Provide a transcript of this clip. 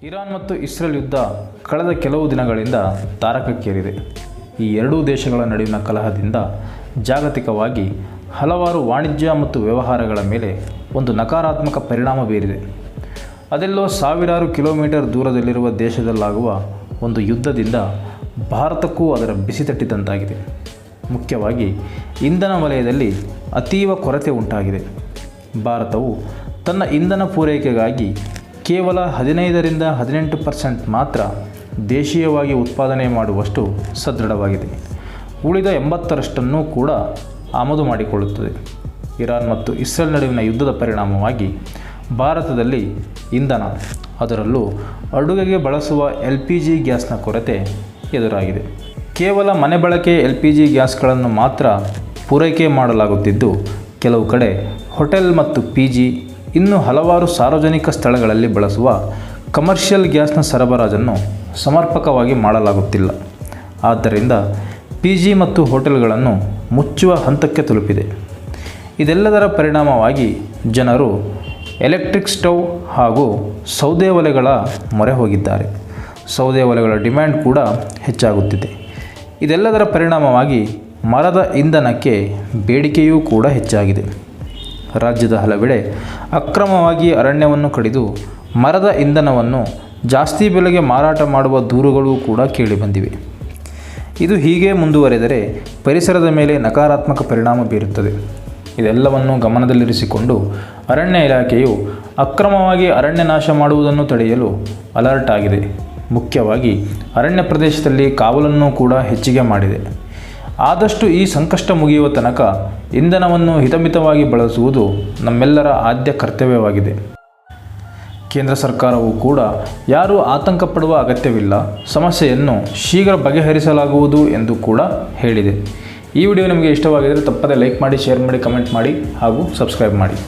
Iran ಮತ್ತು Israel ಯುದ್ಧ ಕಳೆದ ಕೆಲವು ದಿನಗಳಿಂದ ತಾರಕಕ್ಕೇರಿದೆ. ಈ ಎರಡೂ ದೇಶಗಳ ನಡುವಿನ ಕಲಹದಿಂದ ಜಾಗತಿಕವಾಗಿ ಹಲವಾರು ವಾಣಿಜ್ಯ ಮತ್ತು ವ್ಯವಹಾರಗಳ ಮೇಲೆ ಒಂದು ನಕಾರಾತ್ಮಕ ಪರಿಣಾಮ ಬೀರಿದೆ. ಅದೆಲ್ಲೋ ಸಾವಿರಾರು ಕಿಲೋಮೀಟರ್ ದೂರದಲ್ಲಿರುವ ದೇಶದಲ್ಲಾಗುವ ಒಂದು ಯುದ್ಧದಿಂದ ಭಾರತಕ್ಕೂ ಅದರ ಬಿಸಿ ತಟ್ಟಿದಂತಾಗಿದೆ. ಮುಖ್ಯವಾಗಿ ಇಂಧನ ವಲಯದಲ್ಲಿ ಅತೀವ ಕೊರತೆ ಉಂಟಾಗಿದೆ. ಭಾರತವು ತನ್ನ ಇಂಧನ ಪೂರೈಕೆಗಾಗಿ ಕೇವಲ 15-18% ಮಾತ್ರ ದೇಶೀಯವಾಗಿ ಉತ್ಪಾದನೆ ಮಾಡುವಷ್ಟು ಸದೃಢವಾಗಿದೆ. ಉಳಿದ 80% ಕೂಡ ಆಮದು ಮಾಡಿಕೊಳ್ಳುತ್ತದೆ. ಇರಾನ್ ಮತ್ತು ಇಸ್ರೇಲ್ ನಡುವಿನ ಯುದ್ಧದ ಪರಿಣಾಮವಾಗಿ ಭಾರತದಲ್ಲಿ ಇಂಧನ, ಅದರಲ್ಲೂ ಅಡುಗೆಗೆ ಬಳಸುವ LPG ಗ್ಯಾಸ್ನ ಕೊರತೆ ಎದುರಾಗಿದೆ. ಕೇವಲ ಮನೆ ಬಳಕೆ LPG ಗ್ಯಾಸ್ಗಳನ್ನು ಮಾತ್ರ ಪೂರೈಕೆ ಮಾಡಲಾಗುತ್ತಿದ್ದು, ಕೆಲವು ಕಡೆ ಹೋಟೆಲ್ ಮತ್ತು PG ಇನ್ನೂ ಹಲವಾರು ಸಾರ್ವಜನಿಕ ಸ್ಥಳಗಳಲ್ಲಿ ಬಳಸುವ ಕಮರ್ಷಿಯಲ್ ಗ್ಯಾಸ್ನ ಸರಬರಾಜನ್ನು ಸಮರ್ಪಕವಾಗಿ ಮಾಡಲಾಗುತ್ತಿಲ್ಲ. ಆದ್ದರಿಂದ PG ಮತ್ತು ಹೋಟೆಲ್ಗಳನ್ನು ಮುಚ್ಚುವ ಹಂತಕ್ಕೆ ತಲುಪಿದೆ. ಇದೆಲ್ಲದರ ಪರಿಣಾಮವಾಗಿ ಜನರು ಎಲೆಕ್ಟ್ರಿಕ್ ಸ್ಟವ್ ಹಾಗೂ ಸೌದೆ ಒಲೆಗಳ ಮೊರೆ ಹೋಗಿದ್ದಾರೆ. ಸೌದೆ ಒಲೆಗಳ ಡಿಮ್ಯಾಂಡ್ ಕೂಡ ಹೆಚ್ಚಾಗುತ್ತಿದೆ. ಇದೆಲ್ಲದರ ಪರಿಣಾಮವಾಗಿ ಮರದ ಇಂಧನಕ್ಕೆ ಬೇಡಿಕೆಯೂ ಕೂಡ ಹೆಚ್ಚಾಗಿದೆ. ರಾಜ್ಯದ ಹಲವೆಡೆ ಅಕ್ರಮವಾಗಿ ಅರಣ್ಯವನ್ನು ಕಡಿದು ಮರದ ಇಂಧನವನ್ನು ಜಾಸ್ತಿ ಬೆಲೆಗೆ ಮಾರಾಟ ಮಾಡುವ ದೂರುಗಳು ಕೂಡ ಕೇಳಿಬಂದಿವೆ. ಇದು ಹೀಗೆ ಮುಂದುವರೆದರೆ ಪರಿಸರದ ಮೇಲೆ ನಕಾರಾತ್ಮಕ ಪರಿಣಾಮ ಬೀರುತ್ತದೆ. ಇದೆಲ್ಲವನ್ನು ಗಮನದಲ್ಲಿರಿಸಿಕೊಂಡು ಅರಣ್ಯ ಇಲಾಖೆಯು ಅಕ್ರಮವಾಗಿ ಅರಣ್ಯ ನಾಶ ಮಾಡುವುದನ್ನು ತಡೆಯಲು ಅಲರ್ಟ್ ಆಗಿದೆ. ಮುಖ್ಯವಾಗಿ ಅರಣ್ಯ ಪ್ರದೇಶದಲ್ಲಿ ಕಾವಲನ್ನು ಕೂಡ ಹೆಚ್ಚಿಗೆ ಮಾಡಿದೆ. ಆದಷ್ಟು ಈ ಸಂಕಷ್ಟ ಮುಗಿಯುವ ತನಕ ಇಂಧನವನ್ನು ಹಿತಮಿತವಾಗಿ ಬಳಸುವುದು ನಮ್ಮೆಲ್ಲರ ಆದ್ಯ ಕರ್ತವ್ಯವಾಗಿದೆ. ಕೇಂದ್ರ ಸರ್ಕಾರವು ಕೂಡ ಯಾರೂ ಆತಂಕ ಪಡುವ ಅಗತ್ಯವಿಲ್ಲ, ಸಮಸ್ಯೆಯನ್ನು ಶೀಘ್ರ ಬಗೆಹರಿಸಲಾಗುವುದು ಎಂದು ಕೂಡ ಹೇಳಿದೆ. ಈ ವಿಡಿಯೋ ನಿಮಗೆ ಇಷ್ಟವಾಗಿದ್ದರೆ ತಪ್ಪದೆ ಲೈಕ್ ಮಾಡಿ, ಶೇರ್ ಮಾಡಿ, ಕಮೆಂಟ್ ಮಾಡಿ ಹಾಗೂ ಸಬ್ಸ್ಕ್ರೈಬ್ ಮಾಡಿ.